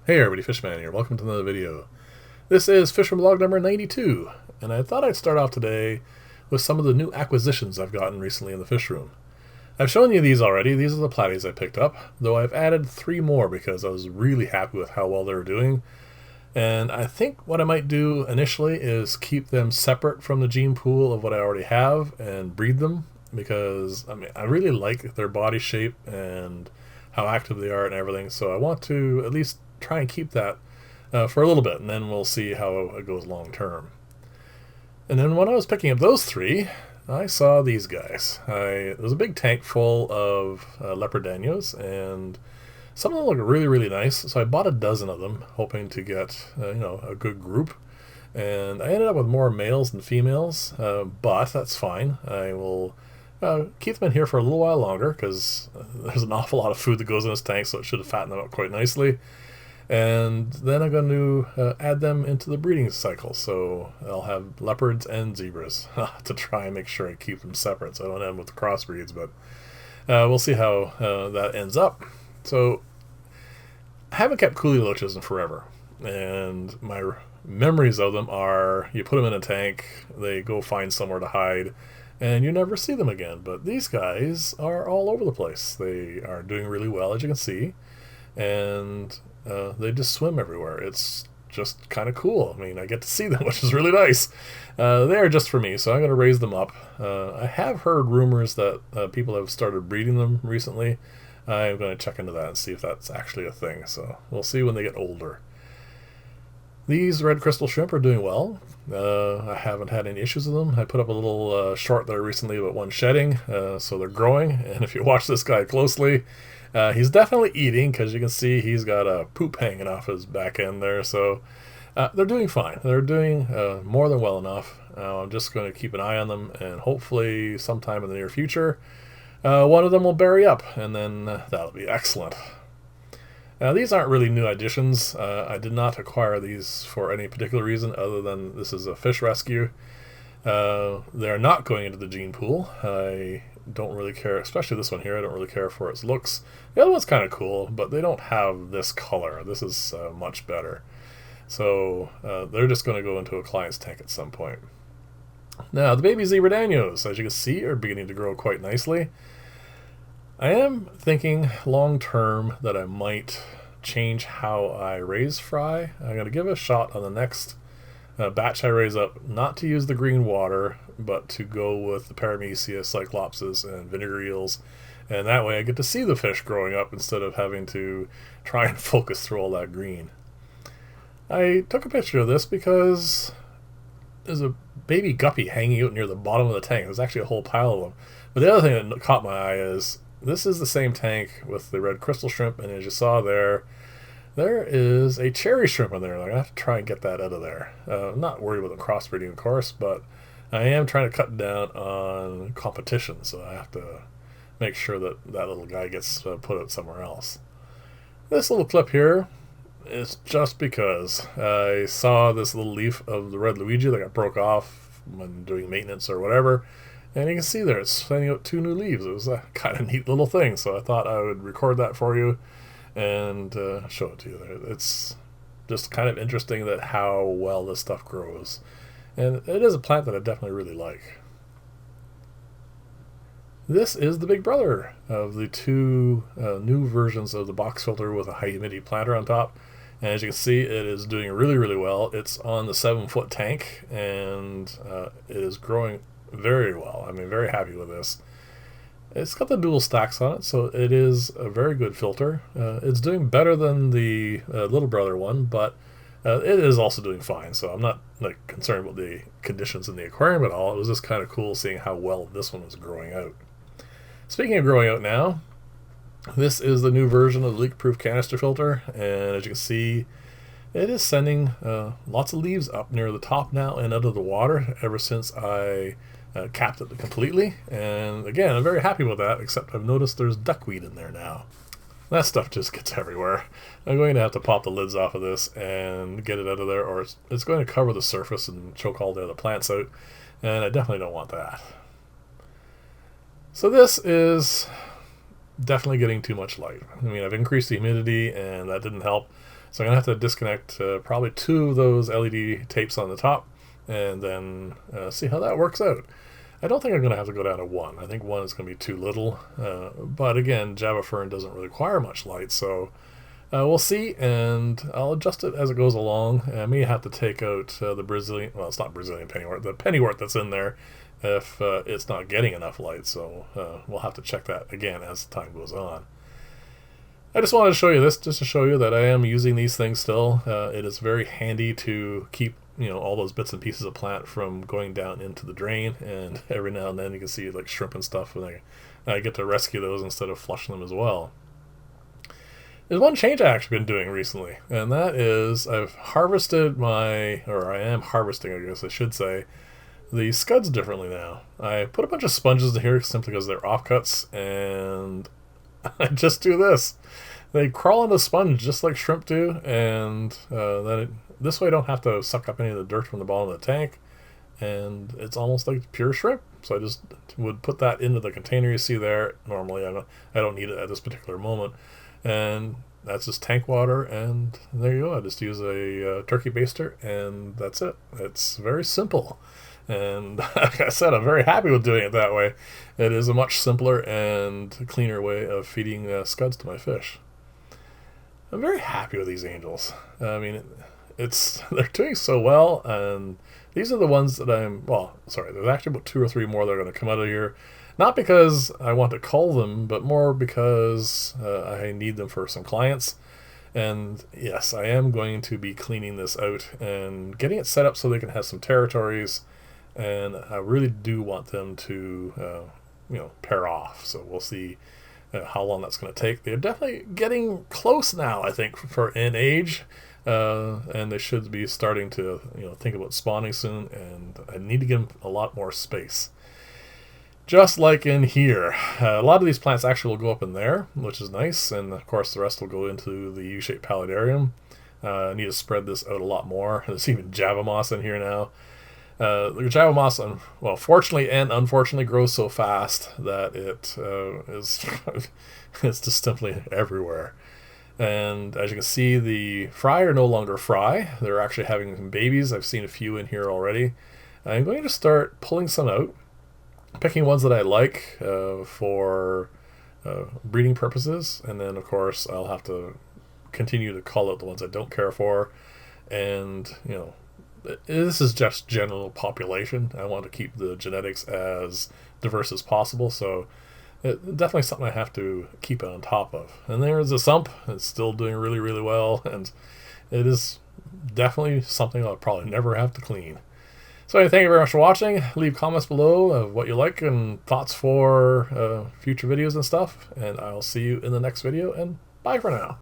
Hey everybody, Fishman here. Welcome to another video. This is Fisherman Blog number 92, and I thought I'd start off today with some of the new acquisitions I've gotten recently in the fish room. I've shown you these already. These are the platies I picked up, though I've added 3 more because I was really happy with how well they were doing. And I think what I might do initially is keep them separate from the gene pool of what I already have and breed them, because I really like their body shape and how active they are and everything, so I want to at least try and keep that for a little bit, and then we'll see how it goes long term. And then when I was picking up those 3, I saw these guys. There was a big tank full of Leopard Danios, and some of them look really, really nice, so I bought a dozen of them, hoping to get a good group. And I ended up with more males than females, but that's fine. I will keep them in here for a little while longer, because there's an awful lot of food that goes in this tank, so it should have fattened them up quite nicely. And then I'm going to add them into the breeding cycle, so I'll have leopards and zebras to try and make sure I keep them separate so I don't end with crossbreeds, but we'll see how that ends up. So I haven't kept coolie loaches in forever, and my memories of them are you put them in a tank, they go find somewhere to hide, and you never see them again. But these guys are all over the place. They are doing really well, as you can see, and they just swim everywhere. It's just kind of cool. I mean, I get to see them, which is really nice. They are just for me, so I'm going to raise them up. I have heard rumors that people have started breeding them recently. I'm going to check into that and see if that's actually a thing, so we'll see when they get older. These red crystal shrimp are doing well. I haven't had any issues with them. I put up a little short there recently about one shedding, so they're growing. And if you watch this guy closely, he's definitely eating, because you can see he's got a poop hanging off his back end there. So they're doing fine. They're doing more than well enough. I'm just going to keep an eye on them, and hopefully sometime in the near future, one of them will berry up, and then that'll be excellent. Now, these aren't really new additions. I did not acquire these for any particular reason other than this is a fish rescue. They're not going into the gene pool. I don't really care, especially this one here. I don't really care for its looks. The other one's kind of cool, but they don't have this color. This is much better. So they're just going to go into a client's tank at some point. Now, the baby zebra Danios, as you can see, are beginning to grow quite nicely. I am thinking long term that I might change how I raise fry. I'm going to give it a shot on the next batch I raise up, not to use the green water, but to go with the paramecia, cyclopses, and vinegar eels. And that way I get to see the fish growing up instead of having to try and focus through all that green. I took a picture of this because there's a baby guppy hanging out near the bottom of the tank. There's actually a whole pile of them. But the other thing that caught my eye is this is the same tank with the red crystal shrimp, and as you saw there is a cherry shrimp in there. I'm going to have to try and get that out of there. I'm not worried about the crossbreeding, of course, but I am trying to cut down on competition, so I have to make sure that that little guy gets put out somewhere else. This little clip here is just because I saw this little leaf of the red Luigi that got broke off when doing maintenance or whatever. And you can see there, it's sending out 2 new leaves. It was a kind of neat little thing, so I thought I would record that for you and show it to you there. It's just kind of interesting that how well this stuff grows. And it is a plant that I definitely really like. This is the big brother of the 2 new versions of the box filter with a high humidity planter on top. And as you can see, it is doing really, really well. It's on the 7-foot tank, and it is growing very well. I'm very happy with this. It's got the dual stacks on it, so it is a very good filter. It's doing better than the little brother one, but it is also doing fine, so I'm not concerned about the conditions in the aquarium at all. It was just kind of cool seeing how well this one was growing out. Speaking of growing out now, this is the new version of the leak-proof canister filter, and as you can see, it is sending lots of leaves up near the top now and out of the water ever since I capped it completely. And again, I'm very happy with that, except I've noticed there's duckweed in there now. That stuff just gets everywhere. I'm going to have to pop the lids off of this and get it out of there, or it's going to cover the surface and choke all the other plants out, and I definitely don't want that. So this is definitely getting too much light. I've increased the humidity, and that didn't help. So I'm going to have to disconnect probably 2 of those LED tapes on the top, and then see how that works out. I don't think I'm going to have to go down to 1. I think 1 is going to be too little. But again, Java Fern doesn't really require much light, so we'll see, and I'll adjust it as it goes along. I may have to take out the Brazilian, well, it's not Brazilian pennywort, the pennywort that's in there if it's not getting enough light, so we'll have to check that again as time goes on. I just wanted to show you this, just to show you that I am using these things still. It is very handy to keep all those bits and pieces of plant from going down into the drain, and every now and then you can see like shrimp and stuff, and I get to rescue those instead of flushing them as well. There's one change I've actually been doing recently, and that is I've harvested I am harvesting, I guess I should say, the scuds differently now. I put a bunch of sponges in here simply because they're offcuts, and I just do this. They crawl in the sponge just like shrimp do, and this way I don't have to suck up any of the dirt from the bottom of the tank, and it's almost like pure shrimp. So I just would put that into the container you see there. Normally I don't need it at this particular moment, and that's just tank water, and there you go. I just use a turkey baster, and that's it. It's very simple. And like I said, I'm very happy with doing it that way. It is a much simpler and cleaner way of feeding scuds to my fish. I'm very happy with these angels. I mean, they're doing so well, and these are the ones that there's actually about 2 or 3 more that are going to come out of here. Not because I want to cull them, but more because I need them for some clients. And yes, I am going to be cleaning this out and getting it set up so they can have some territories. And I really do want them to, pair off. So we'll see how long that's going to take. They're definitely getting close now, I think, in age. And they should be starting to, think about spawning soon. And I need to give them a lot more space. Just like in here. A lot of these plants actually will go up in there, which is nice. And, of course, the rest will go into the U-shaped paludarium. I need to spread this out a lot more. There's even Java moss in here now. The Java moss, fortunately and unfortunately, grows so fast that it is it's just simply everywhere. And as you can see, the fry are no longer fry. They're actually having babies. I've seen a few in here already. I'm going to start pulling some out, picking ones that I like for breeding purposes, and then of course I'll have to continue to call out the ones I don't care for. And this is just general population. I want to keep the genetics as diverse as possible, so it's definitely something I have to keep on top of. And there's a sump. It's still doing really, really well, and it is definitely something I'll probably never have to clean. So thank you very much for watching. Leave comments below of what you like and thoughts for future videos and stuff, and I'll see you in the next video, and bye for now.